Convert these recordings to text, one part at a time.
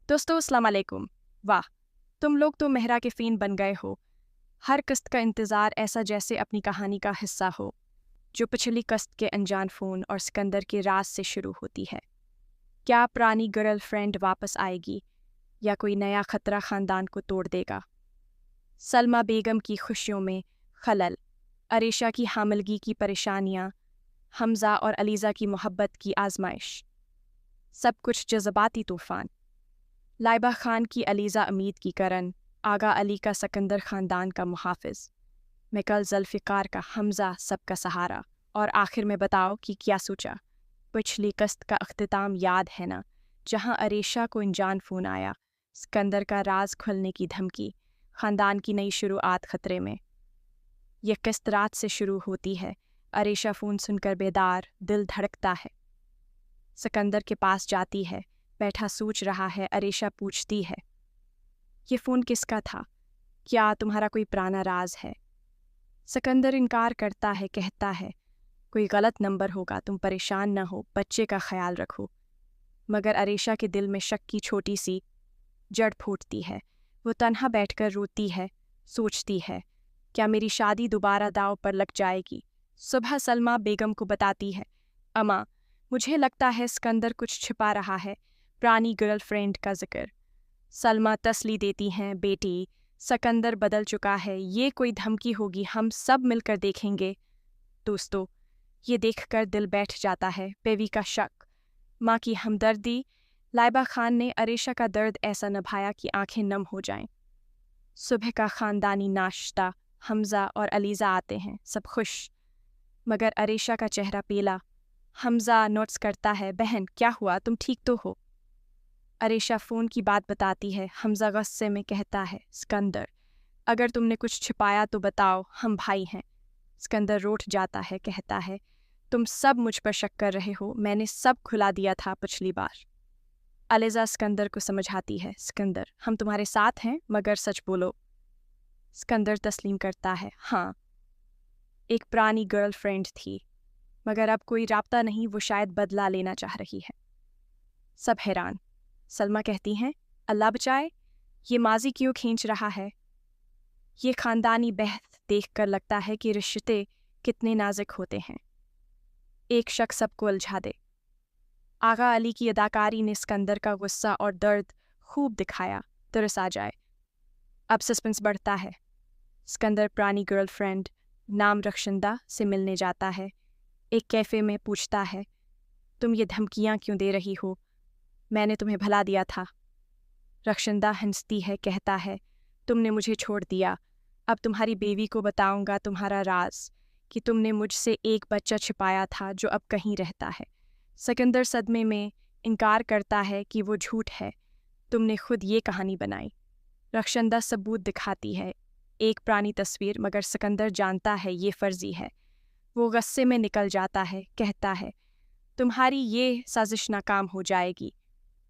दोस्तों अस्सलाम वालेकुम। वाह, तुम लोग तो मेहरा के फ़ीन बन गए हो। हर किस्त का इंतज़ार ऐसा जैसे अपनी कहानी का हिस्सा हो, जो पिछली किस्त के अनजान फ़ोन और सिकंदर के राज से शुरू होती है। क्या पुरानी गर्लफ्रेंड वापस आएगी या कोई नया खतरा ख़ानदान को तोड़ देगा? सलमा बेगम की खुशियों में खलल, अरेशा की हामिलगी की परेशानियाँ, हमज़ा और अलीज़ा की मोहब्बत की आजमाइश, सब कुछ जज़्बाती तूफ़ान। लाइबा खान की अलीज़ा अमीद की करन, आगा अली का सिकंदर ख़ानदान का मुहाफ़िज़, मिकल ज़ुल्फ़िकार का हमज़ा सबका सहारा। और आखिर में बताओ कि क्या सोचा? पिछली किस्त का अख्तिताम याद है ना, जहाँ अरेशा को अनजान फ़ोन आया, सिकंदर का राज खुलने की धमकी, ख़ानदान की नई शुरुआत खतरे में। यह किस्त रात से शुरू होती है। अरेशा फ़ोन सुनकर बेदार, दिल धड़कता है। सिकंदर के पास जाती है, बैठा सोच रहा है। अरेशा पूछती है, ये फ़ोन किसका था? क्या तुम्हारा कोई पुराना राज है? सिकंदर इनकार करता है, कहता है, कोई गलत नंबर होगा, तुम परेशान न हो, बच्चे का ख्याल रखो। मगर अरेशा के दिल में शक की छोटी सी जड़ फूटती है। वो तन्हा बैठकर रोती है, सोचती है, क्या मेरी शादी दोबारा दांव पर लग जाएगी? सुबह सलमा बेगम को बताती है, अम्मा, मुझे लगता है सिकंदर कुछ छिपा रहा है, पुरानी गर्लफ्रेंड का जिक्र। सलमा तसली देती हैं, बेटी, सिकंदर बदल चुका है, ये कोई धमकी होगी, हम सब मिलकर देखेंगे। दोस्तों, ये देखकर दिल बैठ जाता है। बेवी का शक, माँ की हमदर्दी। लाइबा खान ने अरेशा का दर्द ऐसा निभाया कि आंखें नम हो जाएं। सुबह का खानदानी नाश्ता, हमज़ा और अलीज़ा आते हैं, सब खुश, मगर अरेशा का चेहरा पीला। हमज़ा नोट्स करता है, बहन क्या हुआ, तुम ठीक तो हो? अरेशा फ़ोन की बात बताती है। हमज़ा गुस्से में कहता है, सिकंदर, अगर तुमने कुछ छिपाया तो बताओ, हम भाई हैं। सिकंदर रूठ जाता है, कहता है, तुम सब मुझ पर शक कर रहे हो, मैंने सब खुला दिया था पिछली बार। अलीज़ा सिकंदर को समझाती है, सिकंदर, हम तुम्हारे साथ हैं, मगर सच बोलो। सिकंदर तस्लीम करता है, हाँ, एक पुरानी गर्लफ्रेंड थी, मगर अब कोई राब्ता नहीं, वो शायद बदला लेना चाह रही है। सब हैरान। सलमा कहती हैं, अल्लाह बचाए, ये माजी क्यों खींच रहा है? ये खानदानी बहस देखकर लगता है कि रिश्ते कितने नाजुक होते हैं। एक शख्स सबको उलझा दे। आगा अली की अदाकारी ने सिकंदर का गुस्सा और दर्द खूब दिखाया, तरस आ जाए। अब सस्पेंस बढ़ता है। सिकंदर पुरानी गर्लफ्रेंड नाम रक्षंदा से मिलने जाता है। एक कैफ़े में पूछता है, तुम ये धमकियाँ क्यों दे रही हो? मैंने तुम्हें भला दिया था। रक्षंदा हंसती है, कहता है, तुमने मुझे छोड़ दिया, अब तुम्हारी बेवी को बताऊंगा तुम्हारा राज, कि तुमने मुझसे एक बच्चा छिपाया था जो अब कहीं रहता है। सिकंदर सदमे में इनकार करता है कि वो झूठ है, तुमने खुद ये कहानी बनाई। रक्षंदा सबूत दिखाती है, एक पुरानी तस्वीर, मगर सिकंदर जानता है ये फर्जी है। वो गुस्से में निकल जाता है, कहता है, तुम्हारी ये साजिश नाकाम हो जाएगी।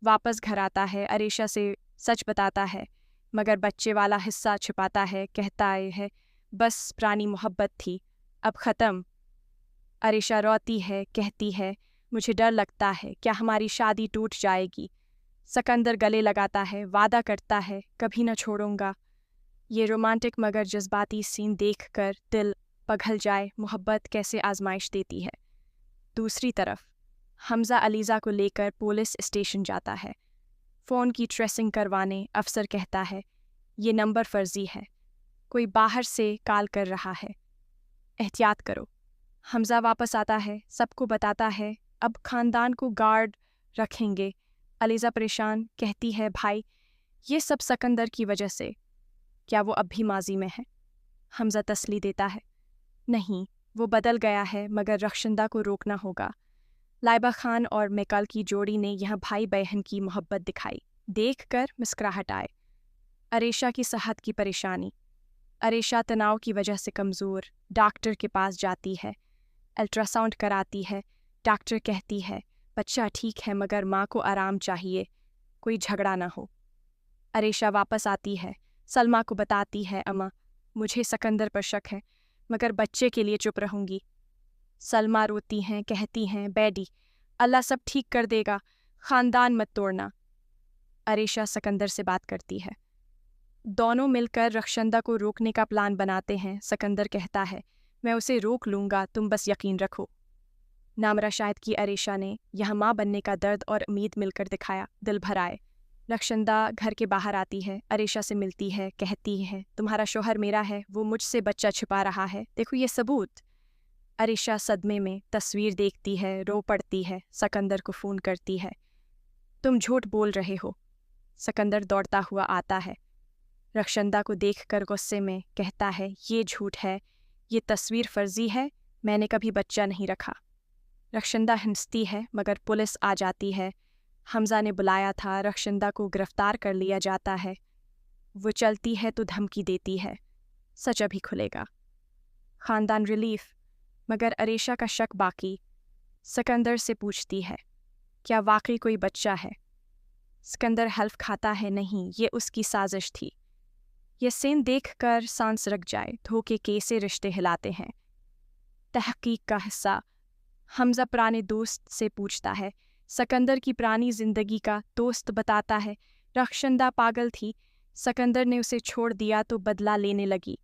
वापस घर आता है, अरेशा से सच बताता है, मगर बच्चे वाला हिस्सा छिपाता है, कहता है, बस पुरानी मोहब्बत थी, अब ख़त्म। अरेशा रोती है, कहती है, मुझे डर लगता है, क्या हमारी शादी टूट जाएगी? सिकंदर गले लगाता है, वादा करता है, कभी न छोड़ूंगा। ये रोमांटिक मगर जज्बाती सीन देखकर दिल पिघल जाए, मोहब्बत कैसे आजमाइश देती है। दूसरी तरफ हमज़ा अलीज़ा को लेकर पुलिस स्टेशन जाता है। फ़ोन की ट्रेसिंग करवाने अफसर कहता है, ये नंबर फर्जी है, कोई बाहर से कॉल कर रहा है, एहतियात करो। हमज़ा वापस आता है, सबको बताता है, अब ख़ानदान को गार्ड रखेंगे। अलीज़ा परेशान, कहती है, भाई, ये सब सिकंदर की वजह से। क्या वो अब भी माजी में है? हमज़ा तसली देता है, नहीं, वो बदल गया है, मगर रक्षंदा को रोकना होगा। लाइबा खान और मिकल की जोड़ी ने यहाँ भाई बहन की मोहब्बत दिखाई, देखकर मुस्कुराहट आए। अरेशा की सेहत की परेशानी। अरेशा तनाव की वजह से कमज़ोर, डॉक्टर के पास जाती है, अल्ट्रासाउंड कराती है। डॉक्टर कहती है, बच्चा ठीक है, मगर माँ को आराम चाहिए, कोई झगड़ा ना हो। अरेशा वापस आती है, सलमा को बताती है, अम्मा, मुझे सिकंदर पर शक है, मगर बच्चे के लिए चुप रहूंगी। सलमा रोती हैं, कहती हैं, बैडी, अल्लाह सब ठीक कर देगा, ख़ानदान मत तोड़ना। अरेशा सिकंदर से बात करती है। दोनों मिलकर रक्षंदा को रोकने का प्लान बनाते हैं। सिकंदर कहता है, मैं उसे रोक लूंगा, तुम बस यकीन रखो। नामरा शायद कि अरेशा ने यह माँ बनने का दर्द और उम्मीद मिलकर दिखाया, दिल भर आए। रक्षंदा घर के बाहर आती है, अरेशा से मिलती है, कहती है, तुम्हारा शौहर मेरा है, वो मुझसे बच्चा छिपा रहा है, देखो ये सबूत। अरेशा सदमे में तस्वीर देखती है, रो पड़ती है, सिकंदर को फ़ोन करती है। तुम झूठ बोल रहे हो। सिकंदर दौड़ता हुआ आता है, रक्षंदा को देखकर गुस्से में कहता है, ये झूठ है, ये तस्वीर फर्जी है, मैंने कभी बच्चा नहीं रखा। रक्षंदा हंसती है, मगर पुलिस आ जाती है। हमजा ने बुलाया था, रक्षंदा को गिरफ्तार कर लिया जाता है। वो चलती है तो धमकी देती है, सच अभी खुलेगा। खानदान रिलीफ, मगर अरेशा का शक बाकी। सिकंदर से पूछती है, क्या वाकई कोई बच्चा है? सिकंदर हल्फ खाता है, नहीं, ये उसकी साजिश थी। ये सीन देखकर सांस रुक जाए, धोखे कैसे रिश्ते हिलाते हैं। तहकीक का हिस्सा। हमजा पुराने दोस्त से पूछता है, सिकंदर की पुरानी जिंदगी का दोस्त बताता है, रक्षंदा पागल थी, सिकंदर ने उसे छोड़ दिया तो बदला लेने लगी,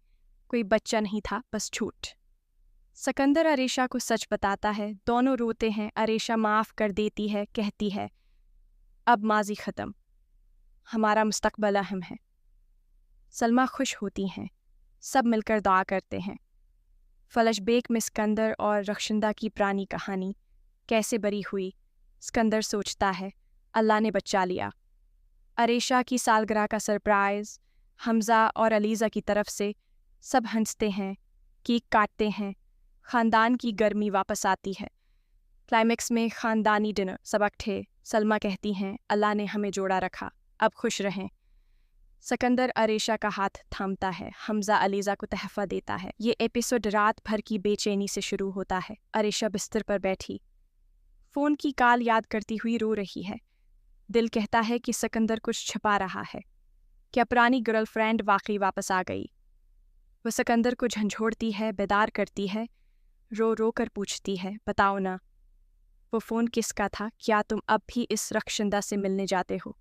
कोई बच्चा नहीं था, बस झूठ। सिकंदर अरेशा को सच बताता है, दोनों रोते हैं। अरेशा माफ़ कर देती है, कहती है, अब माजी ख़त्म, हमारा मुस्तकबल अहम है। सलमा खुश होती हैं, सब मिलकर दुआ करते हैं। फ्लैशबैक में सिकंदर और रक्षंदा की पुरानी कहानी कैसे बरी हुई। सिकंदर सोचता है, अल्लाह ने बचा लिया। अरेशा की सालगिरह का सरप्राइज़, हमजा और अलीज़ा की तरफ से, सब हंसते हैं, केक काटते हैं, ख़ानदान की गर्मी वापस आती है। क्लाइमेक्स में ख़ानदानी डिनर, सब इकट्ठे। सलमा कहती हैं, अल्लाह ने हमें जोड़ा रखा, अब खुश रहें। सिकंदर अरेशा का हाथ थामता है, हमजा अलीज़ा को तहफ़ा देता है। ये एपिसोड रात भर की बेचैनी से शुरू होता है। अरेशा बिस्तर पर बैठी फ़ोन की कॉल याद करती हुई रो रही है। दिल कहता है कि सिकंदर कुछ छिपा रहा है। क्या पुरानी गर्लफ्रेंड वाकई वापस आ गई? वह सिकंदर को झंझोड़ती है, बेदार करती है, रो रो कर पूछती है, बताओ ना, वो फ़ोन किसका था? क्या तुम अब भी इस रक्षंदा से मिलने जाते हो?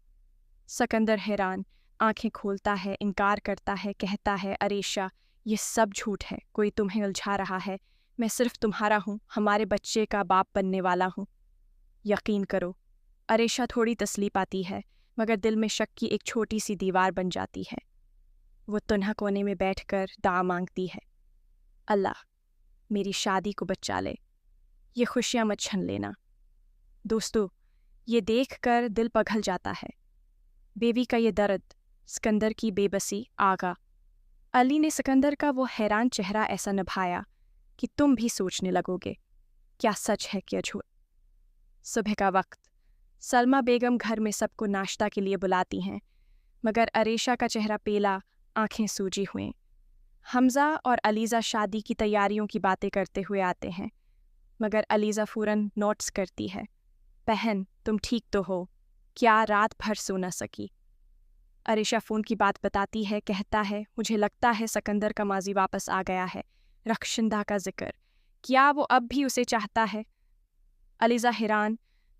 सिकंदर हैरान आंखें खोलता है, इनकार करता है, कहता है, अरेशा, ये सब झूठ है, कोई तुम्हें उलझा रहा है, मैं सिर्फ तुम्हारा हूँ, हमारे बच्चे का बाप बनने वाला हूँ, यकीन करो। अरेशा थोड़ी तसल्ली पाती है, मगर दिल में शक की एक छोटी सी दीवार बन जाती है। वो तन्हा कोने में बैठकर दुआ मांगती है, अल्लाह मेरी शादी को बचा ले, ये खुशियाँ मत छीन लेना। दोस्तों, ये देखकर दिल पिघल जाता है। बेबी का ये दर्द, सिकंदर की बेबसी, आगा। अली ने सिकंदर का वो हैरान चेहरा ऐसा निभाया कि तुम भी सोचने लगोगे, क्या सच है क्या झूठ। सुबह का वक्त, सलमा बेगम घर में सबको नाश्ता के लिए बुलाती हैं, मगर अरेशा का चेहरा पेला, आंखें सूजी हुए। हमजा और अलीज़ा शादी की तैयारियों की बातें करते हुए आते हैं, मगर अलीज़ा फ़ौरन नोट्स करती है, बहन तुम ठीक तो हो, क्या रात भर सो न सकी? अरेशा फ़ोन की बात बताती है, कहता है, मुझे लगता है सिकंदर का माजी वापस आ गया है। रक्षंदा का जिक्र, क्या वो अब भी उसे चाहता है? अलीज़ा हैरान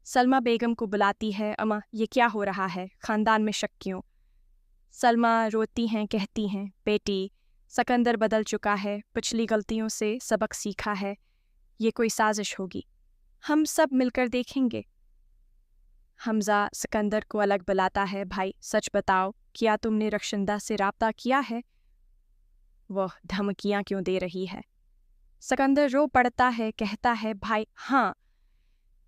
सलमा बेगम को बुलाती है, अम्मा ये क्या हो रहा है, ख़ानदान में शक क्यों? सलमा रोती हैं, कहती हैं, बेटी सिकंदर बदल चुका है, पिछली गलतियों से सबक सीखा है, ये कोई साजिश होगी, हम सब मिलकर देखेंगे। हमजा सिकंदर को अलग बुलाता है, भाई सच बताओ, क्या तुमने रक्षंदा से राब्ता किया है? वह धमकियाँ क्यों दे रही है? सिकंदर रो पड़ता है, कहता है, भाई हाँ,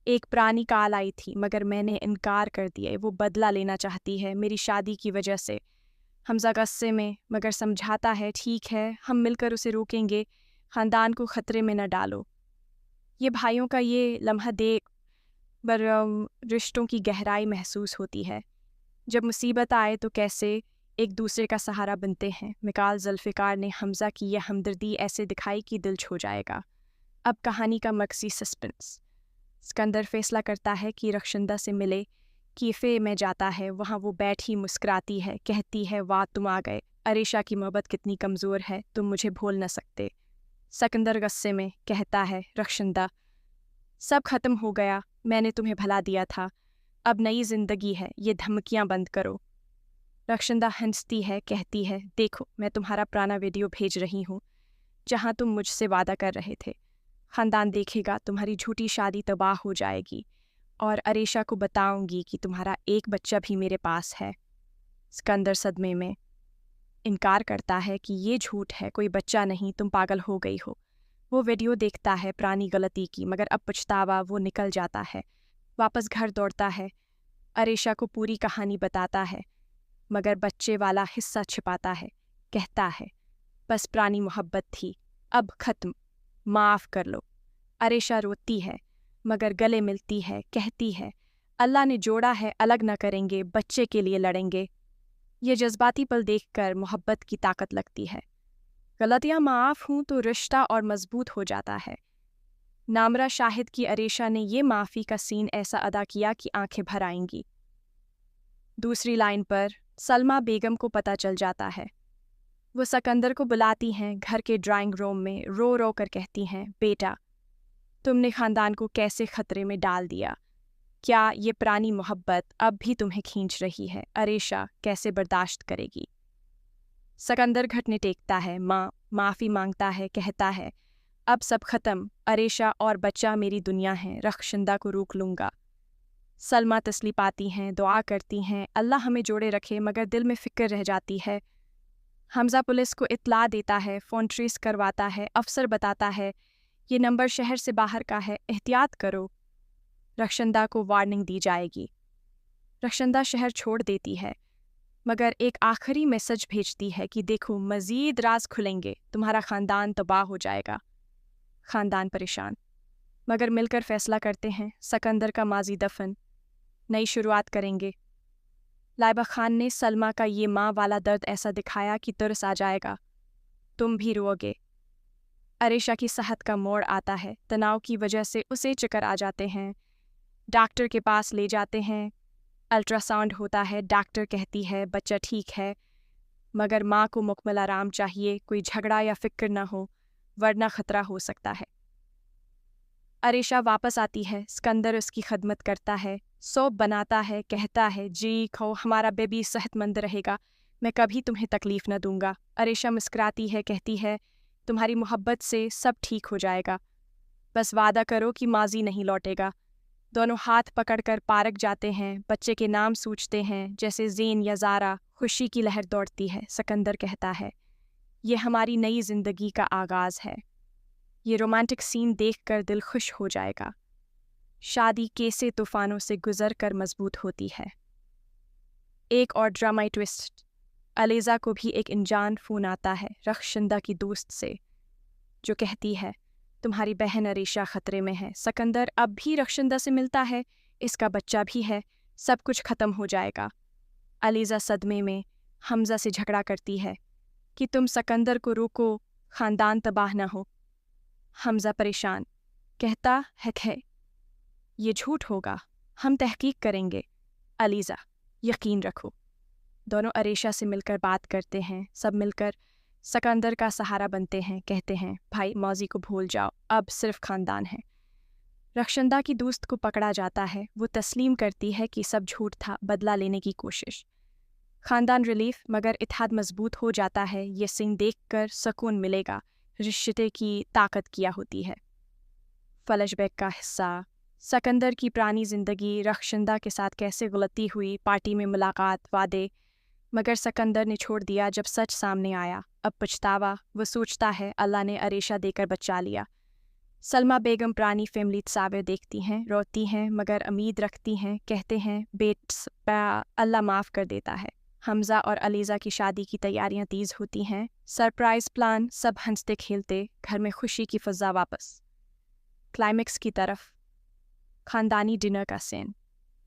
एक पुरानी कॉल आई थी, मगर मैंने इनकार कर दिया, वो बदला लेना चाहती है मेरी शादी की वजह से। हमजा गुस्से में, मगर समझाता है, ठीक है, हम मिलकर उसे रोकेंगे, ख़ानदान को ख़तरे में न डालो। ये भाइयों का ये लम्हा देख पर रिश्तों की गहराई महसूस होती है। जब मुसीबत आए तो कैसे एक दूसरे का सहारा बनते हैं। मिकाल जुल्फ़िकार ने हमजा की यह हमदर्दी ऐसे दिखाई कि दिल छू जाएगा। अब कहानी का मकसी सस्पेंस। सिकंदर फैसला करता है कि रक्षंदा से मिले। कैफ़े में जाता है, वहाँ वो बैठी मुस्कुराती है, कहती है, वाह तुम आ गए, अरेशा की मोहब्बत कितनी कमज़ोर है, तुम मुझे भूल न सकते। सिकंदर गुस्से में कहता है, रक्षंदा सब ख़त्म हो गया, मैंने तुम्हें भला दिया था, अब नई जिंदगी है, ये धमकियां बंद करो। रक्षंदा हंसती है, कहती है, देखो मैं तुम्हारा पुराना वीडियो भेज रही हूँ जहाँ तुम मुझसे वादा कर रहे थे। खानदान देखेगा, तुम्हारी झूठी शादी तबाह हो जाएगी और अरेशा को बताऊंगी कि तुम्हारा एक बच्चा भी मेरे पास है। सिकंदर सदमे में इनकार करता है कि ये झूठ है, कोई बच्चा नहीं, तुम पागल हो गई हो। वो वीडियो देखता है पुरानी गलती की, मगर अब पछतावा वो निकल जाता है। वापस घर दौड़ता है, अरेशा को पूरी कहानी बताता है, मगर बच्चे वाला हिस्सा छिपाता है। कहता है, बस पुरानी मोहब्बत थी, अब खत्म, माफ़ कर लो। अरेशा रोती है, मगर गले मिलती है, कहती है, अल्लाह ने जोड़ा है, अलग न करेंगे, बच्चे के लिए लड़ेंगे। ये जज्बाती पल देखकर मोहब्बत की ताकत लगती है। गलतियां माफ़ हों तो रिश्ता और मजबूत हो जाता है। नामरा शाहिद की अरेशा ने ये माफ़ी का सीन ऐसा अदा किया कि आंखें भर आएंगी। दूसरी लाइन पर सलमा बेगम को पता चल जाता है। वो सिकंदर को बुलाती हैं घर के ड्राइंग रूम में, रो रो कर कहती हैं, बेटा तुमने खानदान को कैसे खतरे में डाल दिया। क्या ये पुरानी मोहब्बत अब भी तुम्हें खींच रही है? अरेशा कैसे बर्दाश्त करेगी? सिकंदर घुटने टेकता है, माँ माफ़ी मांगता है, कहता है, अब सब खत्म, अरेशा और बच्चा मेरी दुनिया है, रक्षंदा को रोक लूँगा। सलमा तसली पाती हैं, दुआ करती हैं, अल्लाह हमें जोड़े रखे, मगर दिल में फ़िक्र रह जाती है। हमज़ा पुलिस को इत्तला देता है, फ़ोन ट्रेस करवाता है, अफसर बताता है, ये नंबर शहर से बाहर का है, एहतियात करो। रक्षंदा को वार्निंग दी जाएगी। रक्षंदा शहर छोड़ देती है, मगर एक आखिरी मैसेज भेजती है कि देखो मज़ीद राज खुलेंगे, तुम्हारा ख़ानदान तबाह हो जाएगा। ख़ानदान परेशान, मगर मिलकर फैसला करते हैं, सिकंदर का माजी दफन, नई शुरुआत करेंगे। लाइबा खान ने सलमा का ये माँ वाला दर्द ऐसा दिखाया कि तरस आ जाएगा, तुम भी रोओगे। अरेशा की सेहत का मोड़ आता है, तनाव की वजह से उसे चक्कर आ जाते हैं। डॉक्टर के पास ले जाते हैं, अल्ट्रासाउंड होता है, डॉक्टर कहती है बच्चा ठीक है, मगर माँ को मुकम्मल आराम चाहिए, कोई झगड़ा या फिक्र न हो, वरना खतरा हो सकता है। अरेशा वापस आती है, सिकंदर उसकी खदमत करता है, सूप बनाता है, कहता है, जी खाओ, हमारा बेबी सेहतमंद रहेगा, मैं कभी तुम्हें तकलीफ न दूंगा। अरेशा मुस्कुराती है, कहती है, तुम्हारी मोहब्बत से सब ठीक हो जाएगा, बस वादा करो कि माजी नहीं लौटेगा। दोनों हाथ पकड़कर पार्क जाते हैं, बच्चे के नाम सोचते हैं, जैसे ज़ेन या ज़ारा। खुशी की लहर दौड़ती है। सिकंदर कहता है, ये हमारी नई जिंदगी का आगाज़ है। ये रोमांटिक सीन देखकर दिल खुश हो जाएगा। शादी कैसे तूफानों से गुजर कर मजबूत होती है। एक और ड्रामाई ट्विस्ट, अलीज़ा को भी एक अनजान फ़ोन आता है रक्षंदा की दोस्त से, जो कहती है, तुम्हारी बहन अरेशा खतरे में है। सिकंदर अब भी रक्षंदा से मिलता है, इसका बच्चा भी है, सब कुछ खत्म हो जाएगा। अलीज़ा सदमे में हमज़ा से झगड़ा करती है कि तुम सिकंदर को रोको, ख़ानदान तबाह न हो। हमज़ा परेशान कहता है, ये झूठ होगा, हम तहकीक करेंगे। अलीज़ा, यकीन रखो। दोनों अरेशा से मिलकर बात करते हैं, सब मिलकर सिकंदर का सहारा बनते हैं, कहते हैं, भाई मौजी को भूल जाओ, अब सिर्फ ख़ानदान है। रक्षंदा की दोस्त को पकड़ा जाता है, वो तस्लीम करती है कि सब झूठ था, बदला लेने की कोशिश। ख़ानदान रिलीफ, मगर इत्तेहाद मजबूत हो जाता है। ये सीन देखकर सुकून मिलेगा, रिश्ते की ताकत किया होती है। फ्लैशबैक का हिस्सा, सिकंदर की पुरानी ज़िंदगी, रक्षंदा के साथ कैसे गलती हुई, पार्टी में मुलाकात, वादे, मगर सिकंदर ने छोड़ दिया जब सच सामने आया। अब पछतावा, वो सोचता है अल्लाह ने अरेशा देकर बचा लिया। सलमा बेगम पुरानी फैमिली तस्वीर देखती हैं, रोती हैं, मगर उम्मीद रखती हैं, कहते हैं, अल्लाह माफ़ कर देता है। हमज़ा और अलीज़ा की शादी की तैयारियां तेज़ होती हैं, सरप्राइज़ प्लान, सब हंसते खेलते, घर में खुशी की फ़ज़ा वापस। क्लाइमेक्स की तरफ, ख़ानदानी डिनर का सीन,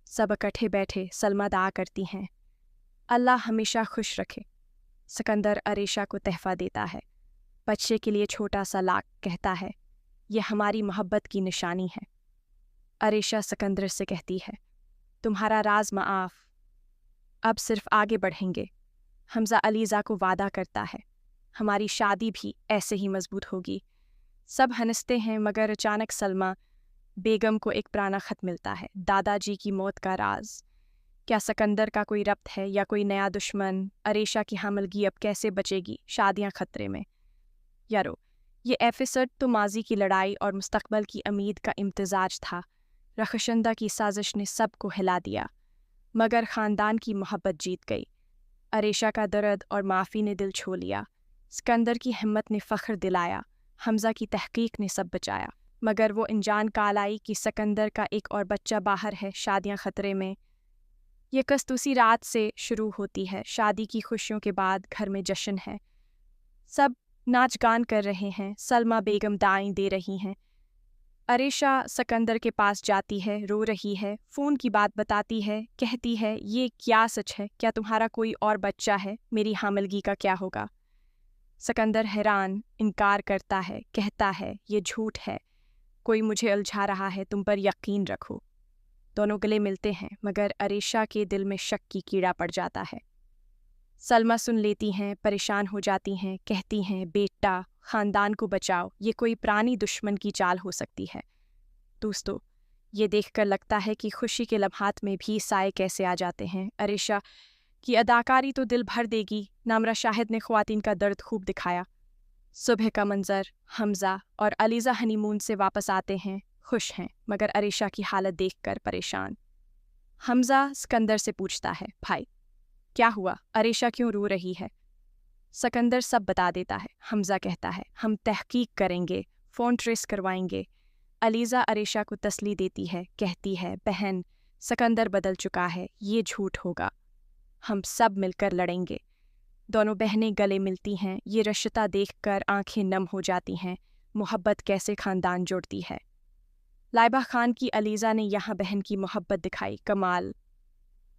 सब इकट्ठे बैठे, सलमा दुआ करती हैं, अल्लाह हमेशा खुश रखे। सिकंदर अरेशा को तहफ़ा देता है, बच्चे के लिए छोटा सा लाख, कहता है, यह हमारी मोहब्बत की निशानी है। अरेशा सिकंदर से कहती है, तुम्हारा राज माफ़, अब सिर्फ आगे बढ़ेंगे। हमज़ा अलीज़ा को वादा करता है, हमारी शादी भी ऐसे ही मजबूत होगी। सब हंसते हैं, मगर अचानक सलमा बेगम को एक पुराना खत मिलता है, दादाजी की मौत का राज। क्या सिकंदर का कोई रब्त है या कोई नया दुश्मन? अरेशा की हामलगी अब कैसे बचेगी? शादियां खतरे में। यारो, ये एपिसोड तो माजी की लड़ाई और मुस्तकबल की उम्मीद का इम्तिजाज था। रखशंदा की साजिश ने सबको हिला दिया, मगर खानदान की मोहब्बत जीत गई। अरेशा का दर्द और माफ़ी ने दिल छू लिया। सिकंदर की हिम्मत ने फ़ख्र दिलाया। हमज़ा की तहकीक ने सब बचाया। मगर वो अनजान काल आई कि सिकंदर का एक और बच्चा बाहर है, शादियां खतरे में। ये कस्त उसी रात से शुरू होती है। शादी की खुशियों के बाद घर में जश्न है। सब नाच गान कर रहे हैं। सलमा बेगम दाएं दे रही हैं। अरेशा सिकंदर के पास जाती है, रो रही है, फ़ोन की बात बताती है, कहती है, ये क्या सच है? क्या तुम्हारा कोई और बच्चा है? मेरी हामिलगी का क्या होगा? सिकंदर हैरान इनकार करता है, कहता है, ये झूठ है, कोई मुझे उलझा रहा है, तुम पर यकीन रखो। दोनों गले मिलते हैं, मगर अरेशा के दिल में शक की कीड़ा पड़ जाता है। सलमा सुन लेती हैं, परेशान हो जाती हैं, कहती हैं, बेटा, खानदान को बचाओ, ये कोई पुरानी दुश्मन की चाल हो सकती है। दोस्तों, ये देखकर लगता है कि खुशी के लम्हात में भी साए कैसे आ जाते हैं। अरेशा की अदाकारी तो दिल भर देगी। नामरा शाहिद ने ख्वातीन का दर्द खूब दिखाया। सुबह का मंजर, हमज़ा और अलीज़ा हनीमून से वापस आते हैं, खुश हैं, मगर अरेशा की हालत देखकर परेशान। हमज़ा सिकंदर से पूछता है, भाई क्या हुआ? अरेशा क्यों रो रही है? सिकंदर सब बता देता है। हमज़ा कहता है, हम तहकीक करेंगे, फ़ोन ट्रेस करवाएंगे। अलीज़ा अरेशा को तसली देती है, कहती है, बहन, सिकंदर बदल चुका है, ये झूठ होगा, हम सब मिलकर लड़ेंगे। दोनों बहनें गले मिलती हैं। ये रिश्ता देखकर आंखें नम हो जाती हैं। मोहब्बत कैसे खानदान जोड़ती है। लाइबा खान की अलीज़ा ने यहाँ बहन की मोहब्बत दिखाई, कमाल।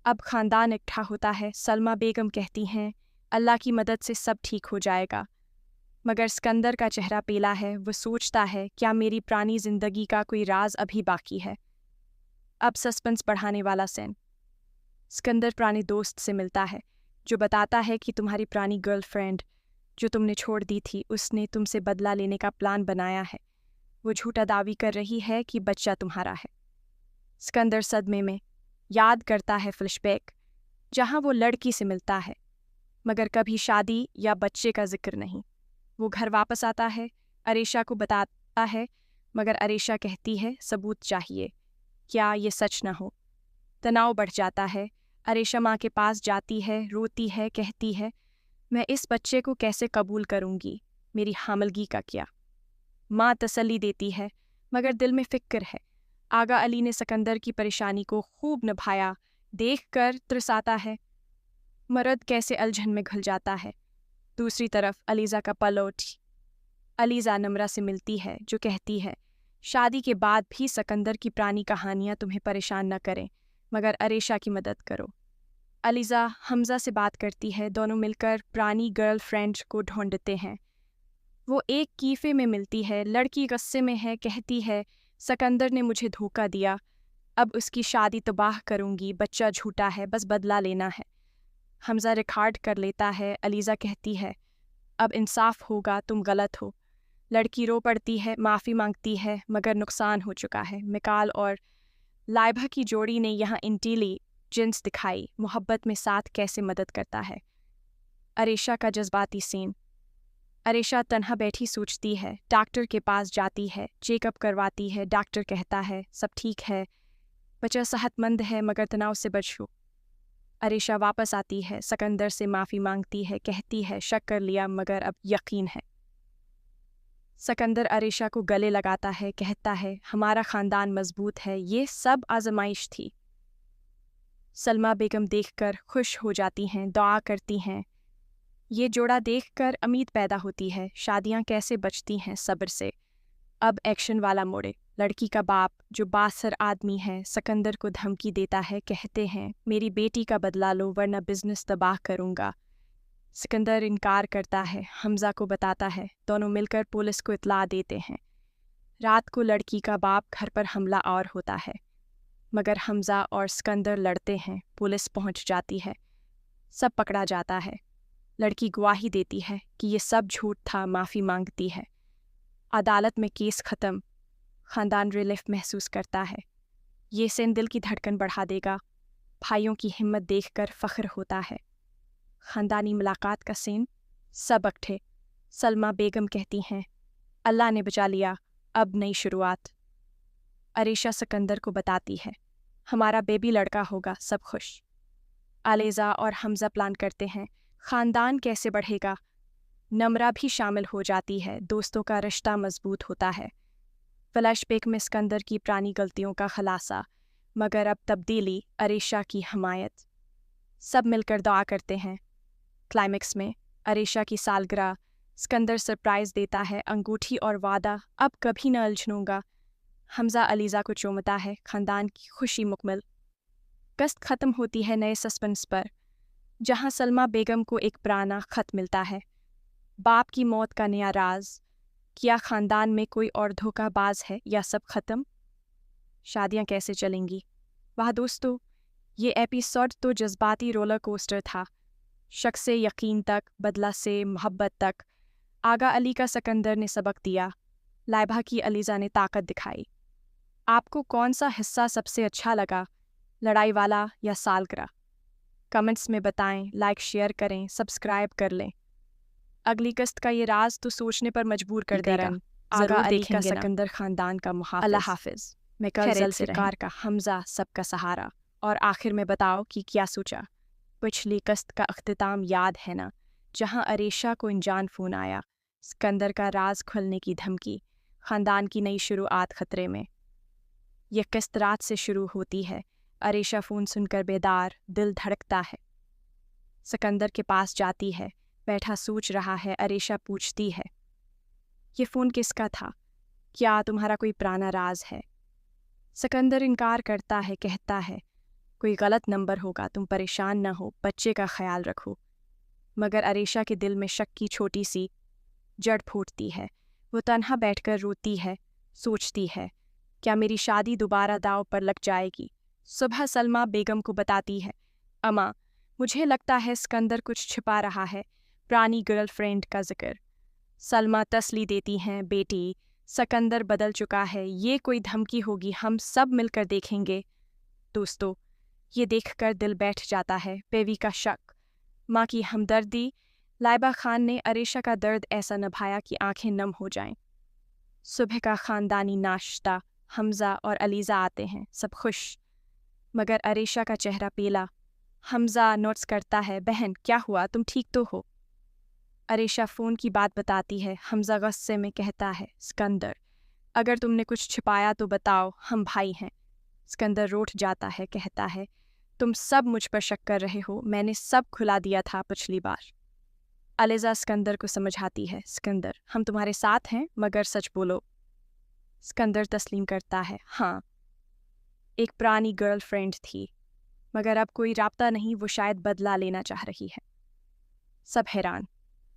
अब खानदान इकट्ठा होता है। सलमा बेगम कहती हैं, अल्लाह की मदद से सब ठीक हो जाएगा। मगर सिकंदर का चेहरा पीला है। वो सोचता है, क्या मेरी पुरानी जिंदगी का कोई राज अभी बाकी है? अब सस्पेंस बढ़ाने वाला सीन। सिकंदर पुराने दोस्त से मिलता है, जो बताता है कि तुम्हारी पुरानी गर्लफ्रेंड जो तुमने छोड़ दी थी, उसने तुमसे बदला लेने का प्लान बनाया है। वो झूठा दावी कर रही है कि बच्चा तुम्हारा है। सिकंदर सदमे में याद करता है फ्लैशबैक, जहाँ वो लड़की से मिलता है, मगर कभी शादी या बच्चे का जिक्र नहीं। वो घर वापस आता है, अरेशा को बताता है, मगर अरेशा कहती है, सबूत चाहिए, क्या ये सच न हो। तनाव बढ़ जाता है। अरेशा माँ के पास जाती है, रोती है, कहती है, मैं इस बच्चे को कैसे कबूल करूँगी? मेरी हामिलगी का क्या? माँ तसल्ली देती है, मगर दिल में फिक्र है। आगा अली ने सिकंदर की परेशानी को खूब निभाया, देखकर तरसाता है। मर्द कैसे उलझन में घुल जाता है। दूसरी तरफ अलीज़ा का पलौठ। अलीज़ा नम्रा से मिलती है, जो कहती है, शादी के बाद भी सिकंदर की पुरानी कहानियाँ तुम्हें परेशान न करें, मगर अरेशा की मदद करो। अलीज़ा हमज़ा से बात करती है। दोनों मिलकर पुरानी गर्लफ्रेंड को ढूंढते हैं। वो एक कीफ़े में मिलती है। लड़की गुस्से में है, कहती है, सिकंदर ने मुझे धोखा दिया, अब उसकी शादी तबाह करूँगी, बच्चा झूठा है, बस बदला लेना है। हमज़ा रिकॉर्ड कर लेता है। अलीज़ा कहती है, अब इंसाफ होगा, तुम गलत हो। लड़की रो पड़ती है, माफ़ी मांगती है, मगर नुकसान हो चुका है। मिकाल और लाइबा की जोड़ी ने यहाँ इंटेलिजेंस दिखाई, मोहब्बत में साथ कैसे मदद करता है। अरेशा का जज्बाती सीन। अरेशा तन्हा बैठी सोचती है, डॉक्टर के पास जाती है, चेकअप करवाती है। डॉक्टर कहता है, सब ठीक है, बच्चा सेहतमंद है, मगर तनाव से बचो। अरेशा वापस आती है, सिकंदर से माफ़ी मांगती है, कहती है, शक कर लिया, मगर अब यकीन है। सिकंदर अरेशा को गले लगाता है, कहता है, हमारा खानदान मजबूत है, ये सब आजमाइश थी। सलमा बेगम देखकर खुश हो जाती हैं, दुआ करती हैं। ये जोड़ा देखकर उम्मीद पैदा होती है, शादियां कैसे बचती हैं सब्र से। अब एक्शन वाला मोड़े। लड़की का बाप, जो बासर आदमी है, सिकंदर को धमकी देता है, कहते हैं, मेरी बेटी का बदला लो वरना बिजनेस तबाह करूँगा। सिकंदर इनकार करता है, हमज़ा को बताता है। दोनों मिलकर पुलिस को इत्तला देते हैं। रात को लड़की का बाप घर पर हमला और होता है, मगर हमज़ा और सिकंदर लड़ते हैं। पुलिस पहुंच जाती है, सब पकड़ा जाता है। लड़की गवाही देती है कि ये सब झूठ था, माफ़ी मांगती है। अदालत में केस ख़त्म। خاندان ریلیف محسوس کرتا ہے۔ یہ سین دل کی دھڑکن بڑھا دے گا۔ بھائیوں کی ہمت دیکھ کر فخر ہوتا ہے۔ خاندانی ملاقات کا سین، سب اکٹھے۔ سلمہ بیگم کہتی ہیں، اللہ نے بچا لیا، اب نئی شروعات۔ عریشہ سکندر کو بتاتی ہے، ہمارا بیبی لڑکا ہوگا، سب خوش۔ علیزہ اور حمزہ پلان کرتے ہیں، خاندان کیسے بڑھے گا۔ نمرہ بھی شامل ہو جاتی ہے، دوستوں کا رشتہ مضبوط ہوتا ہے۔ فلیش بیک میں سکندر کی پرانی غلطیوں کا خلاصہ، مگر اب تبدیلی، عریشہ کی حمایت۔ سب مل کر دعا کرتے ہیں۔ کلائمیکس میں عریشہ کی سالگرہ، سکندر سرپرائز دیتا ہے، انگوٹھی اور وعدہ، اب کبھی نہ الجھنوں گا۔ حمزہ علیزہ کو چومتا ہے، خاندان کی خوشی مکمل۔ قسط ختم ہوتی ہے نئے سسپنس پر، جہاں سلمہ بیگم کو ایک پرانا خط ملتا ہے۔ باپ کی موت کا نیا راز، کیا خاندان میں کوئی اور دھوکہ باز ہے یا سب ختم؟ شادیاں کیسے چلیں گی؟ واہ دوستو، یہ ایپیسوڈ تو جذباتی رولر کوسٹر تھا۔ شک سے یقین تک، بدلہ سے محبت تک۔ آغا علی کا سکندر نے سبق دیا، لائبہ کی علیزہ نے طاقت دکھائی۔ آپ کو کون سا حصہ سب سے اچھا لگا، لڑائی والا یا سالگرہ؟ کمنٹس میں بتائیں، لائک شیئر کریں، سبسکرائب کر لیں۔ اگلی قسط کا یہ راز تو سوچنے پر مجبور کر دے گا۔ آغا علی کا سکندر خاندان کا محافظ۔ اللہ حافظ۔ میں کل ذوالفقار کا حمزہ، سب کا سہارا۔ اور آخر میں بتاؤ کہ کیا سوچا؟ پچھلی قسط کا اختتام یاد ہے نا، جہاں عریشہ کو انجان فون آیا، سکندر کا راز کھلنے کی دھمکی، خاندان کی نئی شروعات خطرے میں۔ یہ قسط رات سے شروع ہوتی ہے، عریشہ فون سن کر بیدار، دل دھڑکتا ہے۔ سکندر کے پاس جاتی ہے، بیٹھا سوچ رہا ہے۔ عریشہ پوچھتی ہے، یہ فون کس کا تھا؟ کیا تمہارا کوئی پرانا راز ہے؟ سکندر انکار کرتا ہے، کہتا ہے، کوئی غلط نمبر ہوگا، تم پریشان نہ ہو، بچے کا خیال رکھو۔ مگر عریشہ کے دل میں شک کی چھوٹی سی جڑ پھوٹتی ہے۔ وہ تنہا بیٹھ کر روتی ہے، سوچتی ہے، کیا میری شادی دوبارہ داؤ پر لگ جائے گی؟ صبح سلمہ بیگم کو بتاتی ہے، اماں، مجھے لگتا ہے سکندر کچھ چھپا رہا ہے، پرانی گرل فرینڈ کا ذکر۔ سلمہ تسلی دیتی ہیں، بیٹی، سکندر بدل چکا ہے، یہ کوئی دھمکی ہوگی، ہم سب مل کر دیکھیں گے۔ دوستو، یہ دیکھ کر دل بیٹھ جاتا ہے، بیوی کا شک، ماں کی ہمدردی، لائبہ خان نے عریشہ کا درد ایسا نبھایا کہ آنکھیں نم ہو جائیں۔ صبح کا خاندانی ناشتہ، حمزہ اور علیزہ آتے ہیں، سب خوش، مگر عریشہ کا چہرہ پیلا۔ حمزہ نوٹس کرتا ہے، بہن کیا ہوا، تم ٹھیک تو ہو؟ عریشہ فون کی بات بتاتی ہے۔ حمزہ غصے میں کہتا ہے، سکندر، اگر تم نے کچھ چھپایا تو بتاؤ، ہم بھائی ہیں۔ سکندر روٹھ جاتا ہے، کہتا ہے، تم سب مجھ پر شک کر رہے ہو، میں نے سب کھلا دیا تھا پچھلی بار۔ علیزہ سکندر کو سمجھاتی ہے، سکندر، ہم تمہارے ساتھ ہیں، مگر سچ بولو۔ سکندر تسلیم کرتا ہے، ہاں، ایک پرانی گرل فرینڈ تھی، مگر اب کوئی رابطہ نہیں، وہ شاید بدلہ لینا چاہ رہی ہے۔ سب حیران۔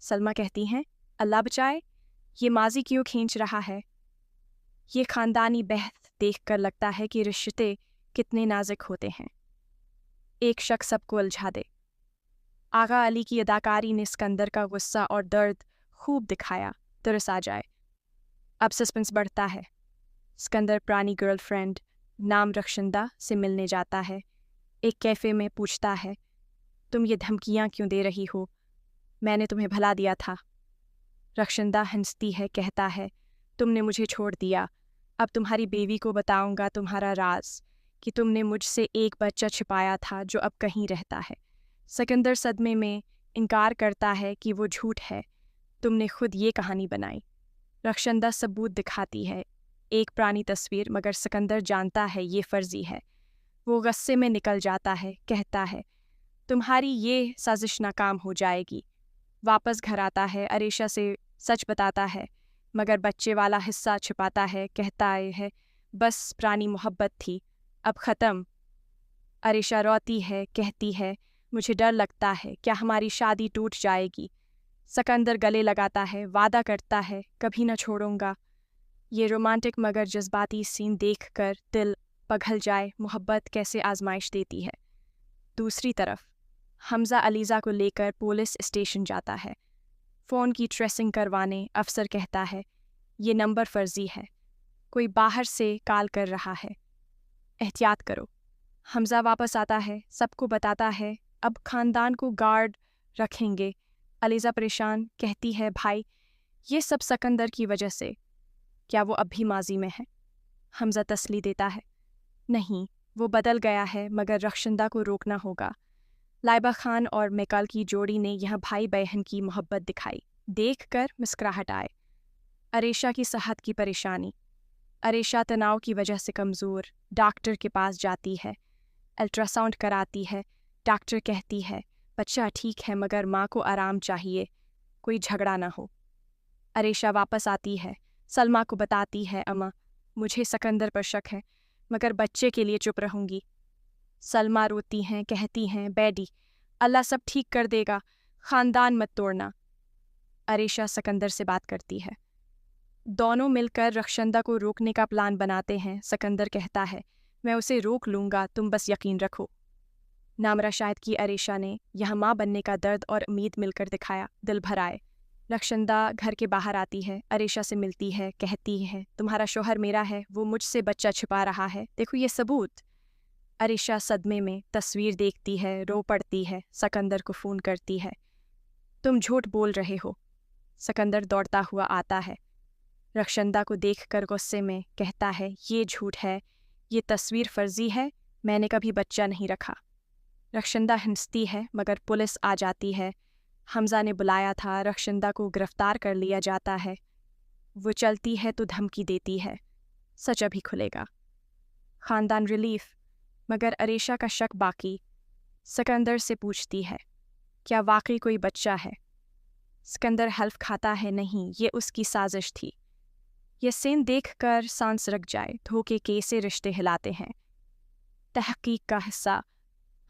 سلمہ کہتی ہیں، اللہ بچائے، یہ ماضی کیوں کھینچ رہا ہے؟ یہ خاندانی بحث دیکھ کر لگتا ہے کہ رشتے کتنے نازک ہوتے ہیں۔ ایک شخص سب کو الجھا دے۔ آغا علی کی اداکاری نے سکندر کا غصہ اور درد خوب دکھایا، ترس آ جائے۔ اب سسپنس بڑھتا ہے۔ سکندر پرانی گرل فرینڈ نام رخشندہ سے ملنے جاتا ہے۔ ایک کیفے میں پوچھتا ہے، تم یہ دھمکیاں کیوں دے رہی ہو؟ میں نے تمہیں بھلا دیا تھا۔ رخشندہ ہنستی ہے، کہتا ہے، تم نے مجھے چھوڑ دیا، اب تمہاری بیوی کو بتاؤں گا تمہارا راز، کہ تم نے مجھ سے ایک بچہ چھپایا تھا جو اب کہیں رہتا ہے۔ سکندر صدمے میں انکار کرتا ہے کہ وہ جھوٹ ہے، تم نے خود یہ کہانی بنائی۔ رخشندہ ثبوت دکھاتی ہے، ایک پرانی تصویر، مگر سکندر جانتا ہے یہ فرضی ہے۔ وہ غصے میں نکل جاتا ہے، کہتا ہے، تمہاری یہ سازش ناکام ہو جائے گی۔ واپس گھر آتا ہے، عریشہ سے سچ بتاتا ہے، مگر بچے والا حصہ چھپاتا ہے، کہتا ہے، بس پرانی محبت تھی، اب ختم۔ عریشہ روتی ہے، کہتی ہے، مجھے ڈر لگتا ہے، کیا ہماری شادی ٹوٹ جائے گی؟ سکندر گلے لگاتا ہے، وعدہ کرتا ہے، کبھی نہ چھوڑوں گا۔ یہ رومانٹک مگر جذباتی سین دیکھ کر دل پگھل جائے، محبت کیسے آزمائش دیتی ہے۔ دوسری طرف حمزہ علیزہ کو لے کر پولیس اسٹیشن جاتا ہے، فون کی ٹریسنگ کروانے۔ افسر کہتا ہے، یہ نمبر فرضی ہے، कोई बाहर से कॉल कर रहा है, एहतियात करो। हमजा वापस आता है, सबको बताता है अब खानदान को गार्ड रखेंगे। अलीज़ा परेशान कहती है, भाई ये सब सिकंदर की वजह से। क्या वो अब भी माजी में है? हमजा तसली देता है, नहीं, वो बदल गया है, मगर रखशंदा को रोकना होगा। लाइबा खान और मेकाल की जोड़ी ने यह भाई बहन की मोहब्बत दिखाई, देखकर मुस्कुराहट आए। अरेशा की सेहत की परेशानी। अरेशा तनाव की वजह से कमज़ोर, डॉक्टर के पास जाती है, अल्ट्रासाउंड कराती है। डॉक्टर कहती है बच्चा ठीक है मगर माँ को आराम चाहिए, कोई झगड़ा ना हो। अरेशा वापस आती है, सलमा को बताती है, अम्मा मुझे सिकंदर पर शक है मगर बच्चे के लिए चुप रहूंगी। सलमा रोती हैं, कहती हैं, बैडी अल्लाह सब ठीक कर देगा, खानदान मत तोड़ना। अरेशा सिकंदर से बात करती है, दोनों मिलकर रखशंदा को रोकने का प्लान बनाते हैं। सिकंदर कहता है, मैं उसे रोक लूंगा, तुम बस यकीन रखो। नामरा शायद कि अरेशा ने यह माँ बनने का दर्द और उम्मीद मिलकर दिखाया, दिल भर आए। रखशंदा घर के बाहर आती है, अरेशा से मिलती है, कहती है, तुम्हारा शोहर मेरा है, वो मुझसे बच्चा छिपा रहा है, देखो ये सबूत। अरेशा सदमे में तस्वीर देखती है, रो पड़ती है, सिकंदर को फ़ोन करती है, तुम झूठ बोल रहे हो। सिकंदर दौड़ता हुआ आता है, रखशंदा को देखकर गुस्से में कहता है, ये झूठ है, ये तस्वीर फर्जी है, मैंने कभी बच्चा नहीं रखा। रखशंदा हंसती है मगर पुलिस आ जाती है। हमजा ने बुलाया था, रखशंदा को गिरफ्तार कर लिया जाता है। वो चलती है तो धमकी देती है, सच अभी खुलेगा। खानदान रिलीफ, मगर अरेशा का शक बाकी। सिकंदर से पूछती है, क्या वाकई कोई बच्चा है? सिकंदर हल्फ खाता है, नहीं, ये उसकी साजिश थी। ये सीन देखकर सांस रुक जाए, धोखे कैसे रिश्ते हिलाते हैं। तहकीक का हिस्सा।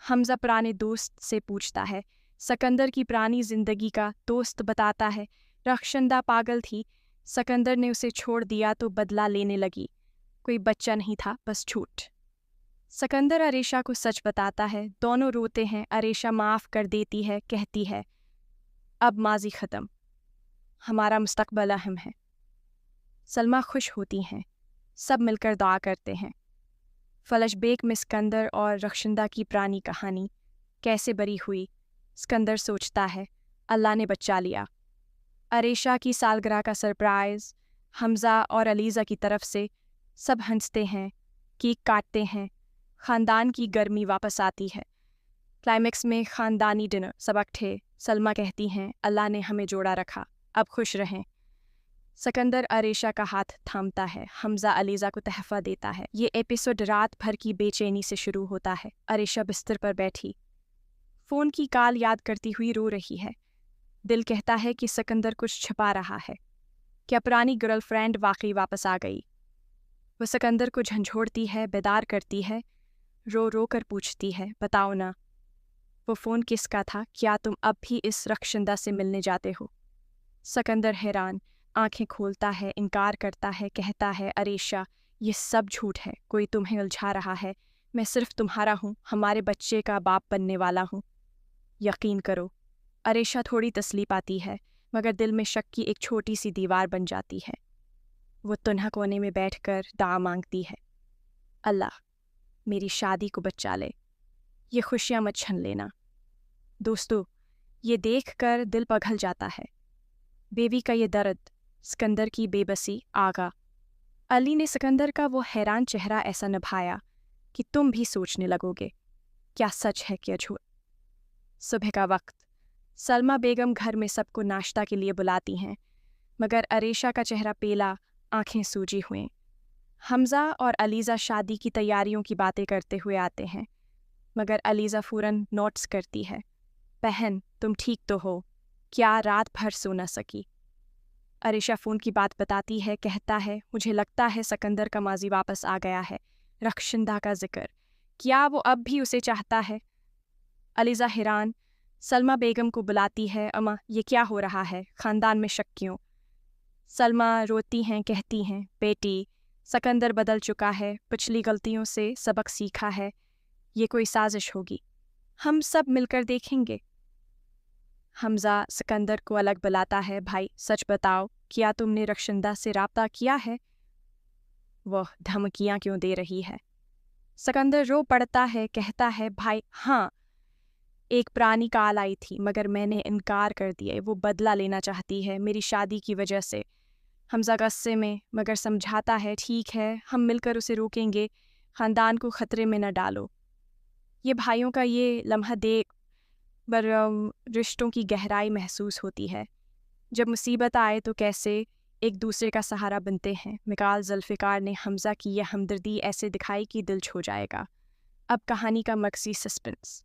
हमजा पुराने दोस्त से पूछता है, सिकंदर की पुरानी जिंदगी का दोस्त बताता है, रखशंदा पागल थी, सिकंदर ने उसे छोड़ दिया तो बदला लेने लगी, कोई बच्चा नहीं था, बस झूठ। सिकंदर अरेशा को सच बताता है, दोनों रोते हैं। अरेशा माफ़ कर देती है, कहती है, अब माजी ख़त्म, हमारा मुस्तकबल अहम है। सलमा खुश होती हैं, सब मिलकर दुआ करते हैं। फ्लैशबैक में सिकंदर और रखशंदा की पुरानी कहानी कैसे बरी हुई। सिकंदर सोचता है, अल्लाह ने बचा लिया। अरेशा की सालगिरह का सरप्राइज़, हमजा और अलीज़ा की तरफ से, सब हंसते हैं, केक काटते हैं, ख़ानदान की गर्मी वापस आती है। क्लाइमेक्स में ख़ानदानी डिनर, सब इकट्ठे। सलमा कहती हैं, अल्लाह ने हमें जोड़ा रखा, अब खुश रहें। सिकंदर अरेशा का हाथ थामता है, हमजा अलीज़ा को तहफ़ा देता है। ये एपिसोड रात भर की बेचैनी से शुरू होता है। अरेशा बिस्तर पर बैठी फ़ोन की कॉल याद करती हुई रो रही है। दिल कहता है कि सिकंदर कुछ छिपा रहा है। क्या पुरानी गर्लफ्रेंड वाकई वापस आ गई? वो सिकंदर को झंझोड़ती है, बेदार करती है, रो रो कर पूछती है, बताओ ना, वो फ़ोन किसका था? क्या तुम अब भी इस रखशंदा से मिलने जाते हो? सिकंदर हैरान आंखें खोलता है, इनकार करता है, कहता है, अरेशा ये सब झूठ है, कोई तुम्हें उलझा रहा है, मैं सिर्फ तुम्हारा हूँ, हमारे बच्चे का बाप बनने वाला हूँ, यकीन करो। अरेशा थोड़ी तसली पाती है मगर दिल में शक की एक छोटी सी दीवार बन जाती है। वो तन्हा कोने में बैठकर दुआ मांगती है, अल्लाह मेरी शादी को बचा ले, ये खुशियाँ मत छीन लेना। दोस्तों, ये देखकर दिल पिघल जाता है। बेबी का ये दर्द, सिकंदर की बेबसी, आगा। अली ने सिकंदर का वो हैरान चेहरा ऐसा निभाया कि तुम भी सोचने लगोगे, क्या सच है क्या झूठ। सुबह का वक्त, सलमा बेगम घर में सबको नाश्ता के लिए बुलाती हैं, मगर अरेशा का चेहरा पेला, आंखें सूजी हुए। हमजा और अलीज़ा शादी की तैयारियों की बातें करते हुए आते हैं, मगर अलीज़ा फ़ौरन नोट्स करती है, बहन तुम ठीक तो हो, क्या रात भर सो न सकी? अरेशा फ़ोन की बात बताती है, कहता है, मुझे लगता है सिकंदर का माजी वापस आ गया है। रखशंदा का जिक्र, क्या वो अब भी उसे चाहता है? अलीज़ा हैरान सलमा बेगम को बुलाती है, अम्मा ये क्या हो रहा है, ख़ानदान में शक क्यों? सलमा रोती हैं, कहती हैं, बेटी सिकंदर बदल चुका है, पिछली गलतियों से सबक सीखा है, ये कोई साजिश होगी, हम सब मिलकर देखेंगे। हमजा सिकंदर को अलग बुलाता है, भाई सच बताओ, क्या तुमने रखशंदा से राब्ता किया है? वो धमकियां क्यों दे रही है? सिकंदर रो पड़ता है, कहता है, भाई हाँ, एक पुरानी कॉल आई थी मगर मैंने इनकार कर दिया। वो बदला लेना चाहती है मेरी शादी की वजह से। हमजा गुस्से में मगर समझाता है, ठीक है, हम मिलकर उसे रोकेंगे, ख़ानदान को ख़तरे में न डालो। ये भाइयों का ये लम्हा देख पर रिश्तों की गहराई महसूस होती है। जब मुसीबत आए तो कैसे एक दूसरे का सहारा बनते हैं। मिकाल जुल्फ़िकार ने हमजा की यह हमदर्दी ऐसे दिखाई कि दिल छू जाएगा। अब कहानी का मकसी सस्पेंस।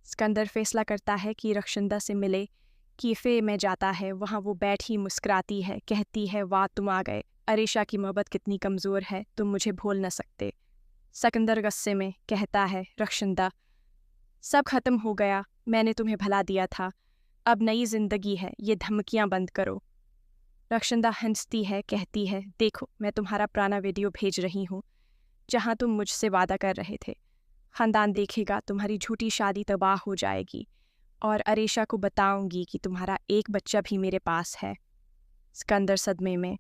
सिकंदर फैसला करता है कि रखशंदा से मिले। कैफ़े में जाता है, वहाँ वो बैठी मुस्कुराती है, कहती है, वाह तुम आ गए। अरेशा की मोहब्बत कितनी कमज़ोर है, तुम मुझे भूल न सकते। सिकंदर गुस्से में कहता है, रखशंदा सब खत्म हो गया, मैंने तुम्हें भला दिया था, अब नई जिंदगी है, ये धमकियां बंद करो। रखशंदा हंसती है, कहती है, देखो मैं तुम्हारा पुराना वीडियो भेज रही हूँ जहाँ तुम मुझसे वादा कर रहे थे। ख़ानदान देखेगा, तुम्हारी झूठी शादी तबाह हो जाएगी और अरेशा को बताऊंगी कि तुम्हारा एक बच्चा भी मेरे पास है। सिकंदर सदमे में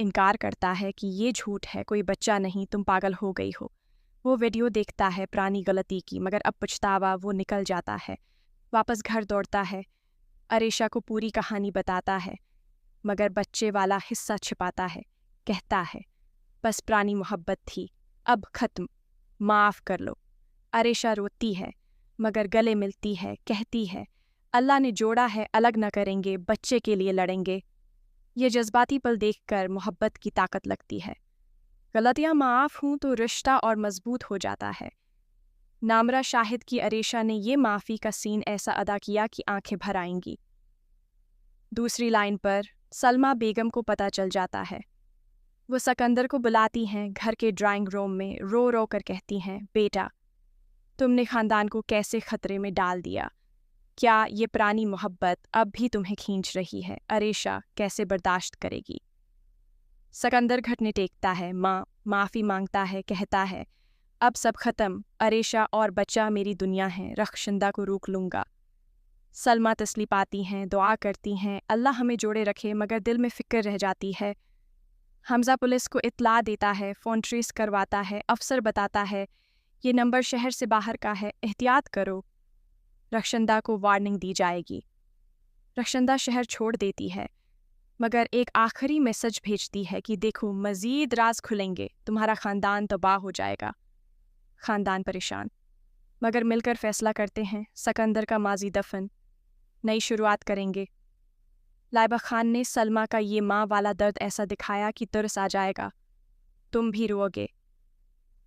इनकार करता है कि ये झूठ है, कोई बच्चा नहीं, तुम पागल हो गई हो। वो वीडियो देखता है पुरानी गलती की, मगर अब पछतावा वो निकल जाता है। वापस घर दौड़ता है, अरेशा को पूरी कहानी बताता है मगर बच्चे वाला हिस्सा छिपाता है। कहता है, बस पुरानी मोहब्बत थी, अब खत्म, माफ़ कर लो। अरेशा रोती है मगर गले मिलती है, कहती है, अल्लाह ने जोड़ा है, अलग न करेंगे, बच्चे के लिए लड़ेंगे। ये जज्बाती पल देखकर मोहब्बत की ताकत लगती है। गलतियाँ माफ़ हों तो रिश्ता और मजबूत हो जाता है। नामरा शाहिद की अरेशा ने ये माफ़ी का सीन ऐसा अदा किया कि आंखें भर आएंगी। दूसरी लाइन पर सलमा बेगम को पता चल जाता है। वो सिकंदर को बुलाती हैं घर के ड्राइंग रूम में, रो रो कर कहती हैं, बेटा तुमने ख़ानदान को कैसे ख़तरे में डाल दिया। क्या ये पुरानी मोहब्बत अब भी तुम्हें खींच रही है? अरेशा कैसे बर्दाश्त करेगी? सिकंदर घुटने टेकता है, माफ़ी मांगता है, कहता है, अब सब खत्म, अरेशा और बच्चा मेरी दुनिया है, रखशंदा को रोक लूँगा। सलमा तसली पाती हैं, दुआ करती हैं, अल्लाह हमें जोड़े रखे, मगर दिल में फ़िक्र रह जाती है। हमजा पुलिस को इत्तला देता है, फ़ोन ट्रेस करवाता है, अफसर बताता है, ये नंबर शहर से बाहर का है, एहतियात करो। रखशंदा को वार्निंग दी जाएगी। रखशंदा शहर छोड़ देती है मगर एक आखिरी मैसेज भेजती है कि देखो मज़ीद राज खुलेंगे, तुम्हारा ख़ानदान तबाह हो जाएगा। ख़ानदान परेशान मगर मिलकर फैसला करते हैं, सिकंदर का माजी दफन, नई शुरुआत करेंगे। लाइबा खान ने सलमा का ये माँ वाला दर्द ऐसा दिखाया कि तरस आ जाएगा, तुम भी रोओगे।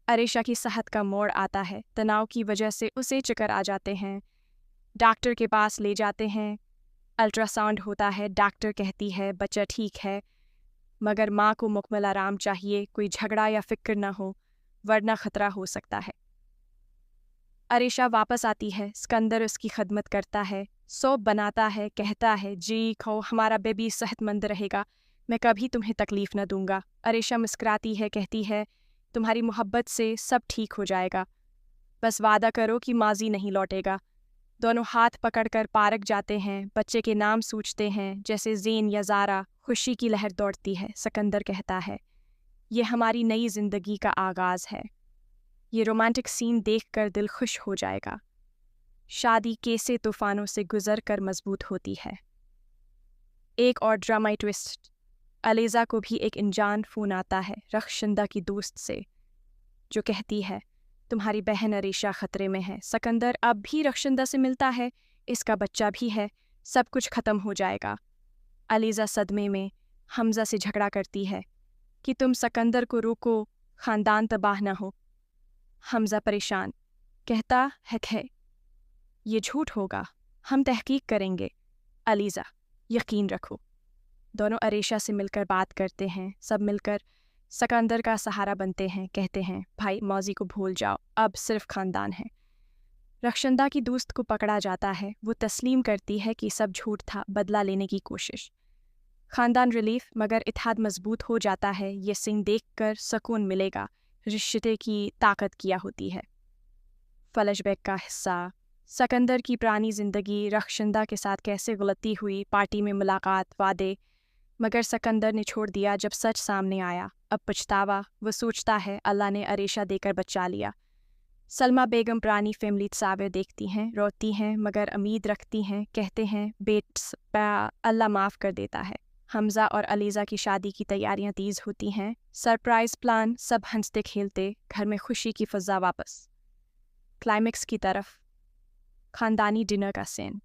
अरेशा की सेहत का मोड़ आता है, तनाव की वजह से उसे चक्कर आ जाते हैं। डॉक्टर के पास ले जाते हैं, अल्ट्रासाउंड होता है, डॉक्टर कहती है बच्चा ठीक है मगर माँ को मुकम्मल आराम चाहिए, कोई झगड़ा या फिक्र न हो वरना ख़तरा हो सकता है। अरेशा वापस आती है, सिकंदर उसकी खदमत करता है, सूप बनाता है, कहता है, जी खाओ, हमारा बेबी सेहतमंद रहेगा, मैं कभी तुम्हें तकलीफ़ न दूंगा। अरेशा मुस्कुराती है, कहती है, तुम्हारी मोहब्बत से सब ठीक हो जाएगा, बस वादा करो कि माजी नहीं लौटेगा। दोनों हाथ पकड़कर पार्क जाते हैं, बच्चे के नाम सोचते हैं जैसे ज़ेन या ज़ारा। खुशी की लहर दौड़ती है। सिकंदर कहता है, ये हमारी नई ज़िंदगी का आगाज़ है। ये रोमांटिक सीन देखकर दिल खुश हो जाएगा। शादी कैसे तूफ़ानों से गुजर कर मजबूत होती है। एक और ड्रामाई ट्विस्ट, अलीज़ा को भी एक अनजान फ़ोन आता है रखशंदा की दोस्त से, जो कहती है, तुम्हारी बहन अरेशा खतरे में है। सिकंदर अब भी रखशंदा से मिलता है, इसका बच्चा भी है, सब कुछ खत्म हो जाएगा। अलीज़ा सदमे में हमजा से झगड़ा करती है कि तुम सिकंदर को रोको, ख़ानदान तबाह न हो। हमजा परेशान कहता है, ये झूठ होगा, हम तहकीक करेंगे। अलीज़ा, यकीन रखो। दोनों अरेशा से मिलकर बात करते हैं, सब मिलकर सिकंदर का सहारा बनते हैं, कहते हैं, भाई मौजी को भूल जाओ, अब सिर्फ ख़ानदान है। रखशंदा की दोस्त को पकड़ा जाता है, वो तस्लीम करती है कि सब झूठ था, बदला लेने की कोशिश। ख़ानदान रिलीफ मगर इत्तेहाद मजबूत हो जाता है। ये सीन देखकर सुकून मिलेगा, रिश्ते की ताकत किया होती है। फ्लैशबैक का हिस्सा, सिकंदर की पुरानी ज़िंदगी, रखशंदा के साथ कैसे गलती हुई, पार्टी में मुलाकात, वादे, मगर सिकंदर ने छोड़ दिया जब सच सामने आया। अब पछतावा, वो सोचता है अल्लाह ने अरेशा देकर बचा लिया। सलमा बेगम पुरानी फैमिली तस्वीर देखती हैं, रोती हैं, मगर उम्मीद रखती हैं, कहते हैं बेट्स अल्लाह माफ़ कर देता है। हमज़ा और अलीज़ा की शादी की तैयारियां तेज़ होती हैं। सरप्राइज़ प्लान, सब हंसते खेलते, घर में खुशी की फ़ज़ा वापस। क्लाइमेक्स की तरफ ख़ानदानी डिनर का सीन।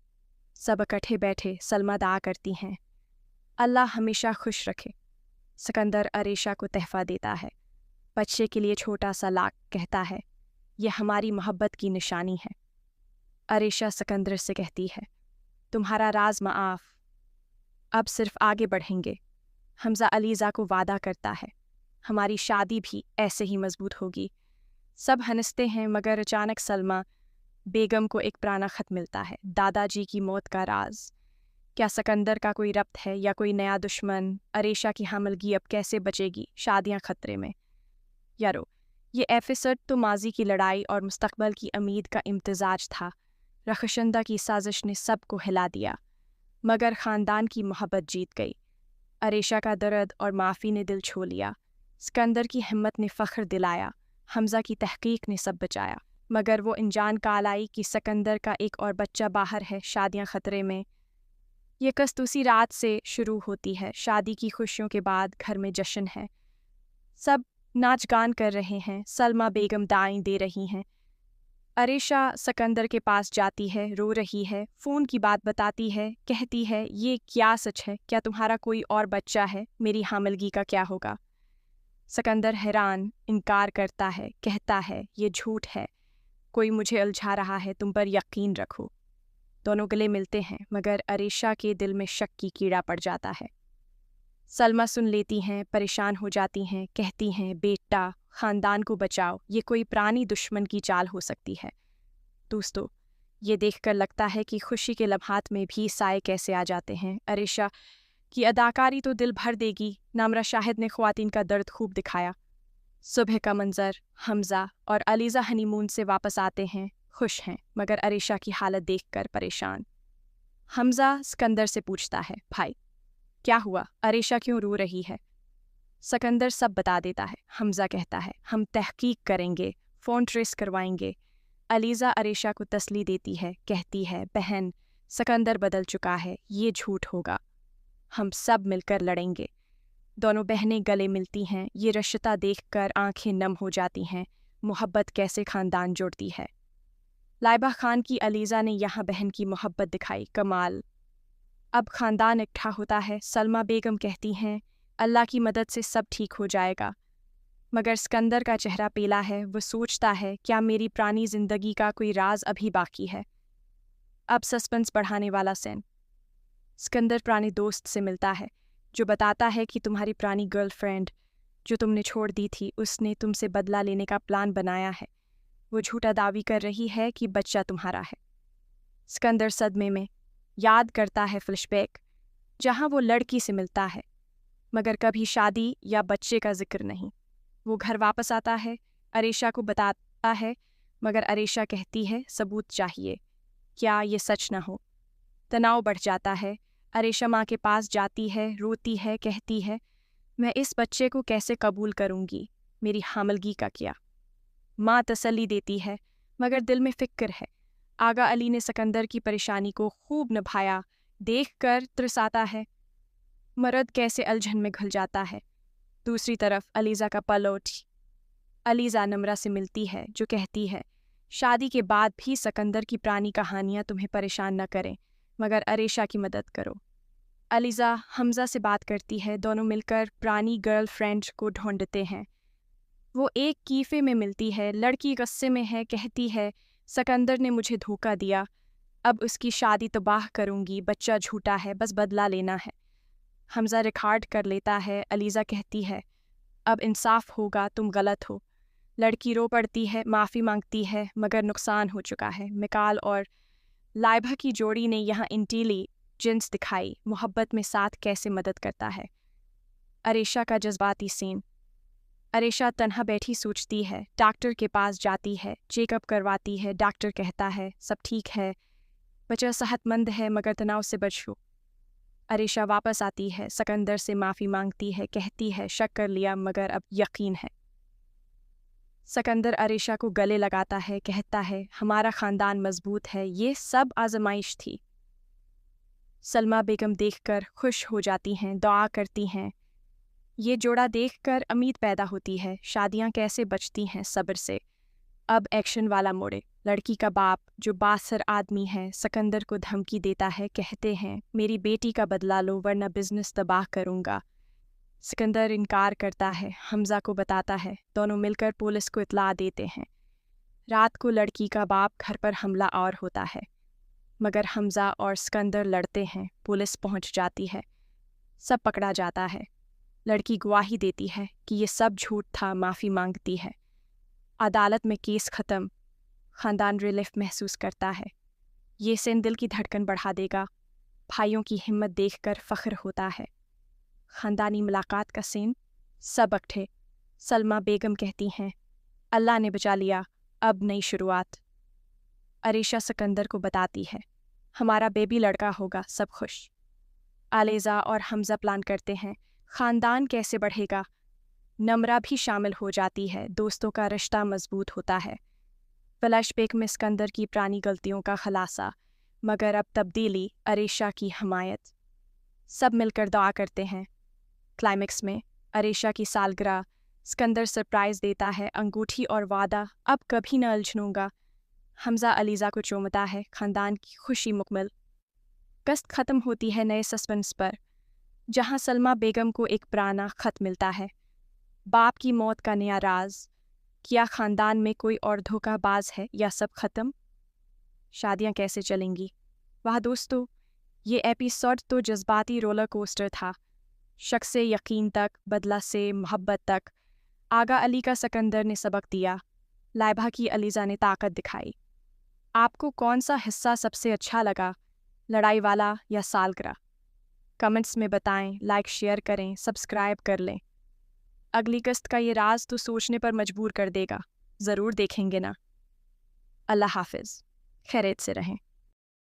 सब इकट्ठे बैठे, सलमा दुआ करती हैं, अल्लाह हमेशा खुश रखे। सिकंदर अरेशा को तहफ़ा देता है, बच्चे के लिए छोटा सा लाख, कहता है यह हमारी मोहब्बत की निशानी है। अरेशा सिकंदर से कहती है, तुम्हारा राज माफ़, अब सिर्फ आगे बढ़ेंगे। हमज़ा अलीज़ा को वादा करता है, हमारी शादी भी ऐसे ही मजबूत होगी। सब हंसते हैं, मगर अचानक सलमा बेगम को एक पुराना ख़त मिलता है। दादाजी की मौत का राज। क्या सिकंदर का कोई रब्त है या कोई नया दुश्मन? अरेशा की हमलगी अब कैसे बचेगी? शादियां खतरे में। यारो, ये एपिसोड तो माजी की लड़ाई और मुस्तकबल की उम्मीद का इम्तिजाज था। रखशंदा की साजिश ने सबको हिला दिया, मगर ख़ानदान की मोहब्बत जीत गई। अरेशा का दर्द और माफ़ी ने दिल छू लिया। सिकंदर की हिम्मत ने फ़ख्र दिलाया। हमज़ा की तहकीक ने सब बचाया, मगर वो अनजान काल आई कि सिकंदर का एक और बच्चा बाहर है, शादियां खतरे में। ये कस्त उसी रात से शुरू होती है। शादी की खुशियों के बाद घर में जश्न है, सब नाच गान कर रहे हैं। सलमा बेगम दाएं दे रही हैं। अरेशा सिकंदर के पास जाती है, रो रही है, फ़ोन की बात बताती है, कहती है ये क्या सच है? क्या तुम्हारा कोई और बच्चा है? मेरी हामिलगी का क्या होगा? सिकंदर हैरान इनकार करता है, कहता है ये झूठ है, कोई मुझे उलझा रहा है, तुम पर यकीन रखो। दोनों गले मिलते हैं, मगर अरेशा के दिल में शक की कीड़ा पड़ जाता है। सलमा सुन लेती हैं, परेशान हो जाती हैं, कहती हैं बेटा ख़ानदान को बचाओ, ये कोई पुरानी दुश्मन की चाल हो सकती है। दोस्तों, ये देखकर लगता है कि खुशी के लम्हात में भी साए कैसे आ जाते हैं। अरेशा की अदाकारी तो दिल भर देगी। नामरा शाहिद ने ख्वातीन का दर्द खूब दिखाया। सुबह का मंजर, हमज़ा और अलीज़ा हनीमून से वापस आते हैं, खुश हैं, मगर अरेशा की हालत देखकर परेशान। हमज़ा सिकंदर से पूछता है, भाई क्या हुआ? अरेशा क्यों रो रही है? सिकंदर सब बता देता है। हमज़ा कहता है, हम तहकीक करेंगे, फ़ोन ट्रेस करवाएंगे। अलीज़ा अरेशा को तसल्ली देती है, कहती है बहन सिकंदर बदल चुका है, ये झूठ होगा, हम सब मिलकर लड़ेंगे। दोनों बहनें गले मिलती हैं। ये रिश्ता देखकर आंखें नम हो जाती हैं। मोहब्बत कैसे ख़ानदान जोड़ती है। लाइबा खान की अलीज़ा ने यहाँ बहन की मोहब्बत दिखाई, कमाल। अब ख़ानदान इकट्ठा होता है। सलमा बेगम कहती हैं अल्लाह की मदद से सब ठीक हो जाएगा, मगर सिकंदर का चेहरा पीला है। वो सोचता है क्या मेरी पुरानी ज़िंदगी का कोई राज अभी बाकी है? अब सस्पेंस बढ़ाने वाला सीन। सिकंदर पुराने दोस्त से मिलता है, जो बताता है कि तुम्हारी पुरानी गर्लफ्रेंड जो तुमने छोड़ दी थी, उसने तुमसे बदला लेने का प्लान बनाया है। वो झूठा दावी कर रही है कि बच्चा तुम्हारा है। सिकंदर सदमे में याद करता है फ्लैशबैक, जहाँ वो लड़की से मिलता है, मगर कभी शादी या बच्चे का जिक्र नहीं। वो घर वापस आता है, अरेशा को बताता है, मगर अरेशा कहती है सबूत चाहिए, क्या ये सच न हो। तनाव बढ़ जाता है। अरेशा माँ के पास जाती है, रोती है, कहती है मैं इस बच्चे को कैसे कबूल करूँगी, मेरी हामिलगी का क्या। माँ तसल्ली देती है, मगर दिल में फ़िक्र है। आगा अली ने सिकंदर की परेशानी को खूब निभाया, देखकर तरसाता है। मर्द कैसे उलझन में घुल जाता है। दूसरी तरफ अलीज़ा का पलौट। अलीज़ा नम्रा से मिलती है, जो कहती है शादी के बाद भी सिकंदर की पुरानी कहानियाँ तुम्हें परेशान न करें, मगर अरेशा की मदद करो। अलीज़ा हमज़ा से बात करती है, दोनों मिलकर पुरानी गर्लफ्रेंड को ढूंढते हैं। वो एक कीफ़े में मिलती है, लड़की गुस्से में है, कहती है सिकंदर ने मुझे धोखा दिया, अब उसकी शादी तबाह करूँगी, बच्चा झूठा है, बस बदला लेना है। हमज़ा रिकॉर्ड कर लेता है। अलीज़ा कहती है अब इंसाफ होगा, तुम गलत हो। लड़की रो पड़ती है, माफ़ी मांगती है, मगर नुकसान हो चुका है। मिकाल और लाइबा की जोड़ी ने यहाँ इंटेलिजेंस दिखाई, मोहब्बत में साथ कैसे मदद करता है। अरेशा का जज्बाती सीन। अरेशा तन्हा बैठी सोचती है, डॉक्टर के पास जाती है, चेकअप करवाती है। डॉक्टर कहता है सब ठीक है, बच्चा सेहतमंद है, मगर तनाव से बचो। अरीशा वापस आती है, सिकंदर से माफ़ी मांगती है, कहती है शक कर लिया मगर अब यकीन है। सिकंदर अरीशा को गले लगाता है, कहता है हमारा ख़ानदान मजबूत है, ये सब आजमाइश थी। सलमा बेगम देखकर खुश हो जाती हैं, दुआ करती हैं। ये जोड़ा देखकर उम्मीद पैदा होती है, शादियां कैसे बचती हैं सब्र से। अब एक्शन वाला मोड़े। लड़की का बाप जो बासर आदमी है सिकंदर को धमकी देता है, कहते हैं मेरी बेटी का बदला लो वरना बिजनेस तबाह करूंगा। सिकंदर इनकार करता है, हमजा को बताता है, दोनों मिलकर पुलिस को इत्तला देते हैं। रात को लड़की का बाप घर पर हमला और होता है, मगर हमजा और सिकंदर लड़ते हैं, पुलिस पहुंच जाती है, सब पकड़ा जाता है। लड़की गवाही देती है कि ये सब झूठ था, माफ़ी मांगती है। अदालत में केस ख़त्म। ख़ानदान रिलीफ महसूस करता है। ये सीन दिल की धड़कन बढ़ा देगा। भाइयों की हिम्मत देखकर फ़ख्र होता है। ख़ानदानी मुलाकात का सीन। सब इकट्ठे। सलमा बेगम कहती हैं अल्लाह ने बचा लिया, अब नई शुरुआत। अरीशा सिकंदर को बताती है हमारा बेबी लड़का होगा, सब खुश। आलेज़ा और हमजा प्लान करते हैं ख़ानदान कैसे बढ़ेगा। नम्रा भी शामिल हो जाती है, दोस्तों का रिश्ता मजबूत होता है। फ्लैशबैक में सिकंदर की पुरानी गलतियों का खुलासा, मगर अब तब्दीली, अरीशा की हमायत। सब मिलकर दुआ करते हैं। क्लाइमेक्स में अरीशा की सालगिरह, सिकंदर सरप्राइज़ देता है, अंगूठी और वादा, अब कभी न उलझूंगा। हमजा अलीज़ा को चूमता है, ख़ानदान की खुशी मुकम्मल। कस्त ख़त्म होती है नए सस्पेंस पर, जहां सलमा बेगम को एक पुराना ख़त मिलता है। बाप की मौत का नया राज। क्या ख़ानदान में कोई और धोखाबाज है या सब ख़त्म? शादियां कैसे चलेंगी? वाह दोस्तों, ये एपिसोड तो जज्बाती रोलर कोस्टर था। शक से यकीन तक, बदला से मोहब्बत तक। आगा अली का सिकंदर ने सबक दिया, लाइबा की अलीज़ा ने ताकत दिखाई। आपको कौन सा हिस्सा सबसे अच्छा लगा, लड़ाई वाला या सालगिरह? कमेंट्स में बताएं, लाइक शेयर करें, सब्सक्राइब कर लें। अगली किस्त का ये राज तो सोचने पर मजबूर कर देगा। ज़रूर देखेंगे ना। अल्लाह हाफिज़, खैरियत से रहें।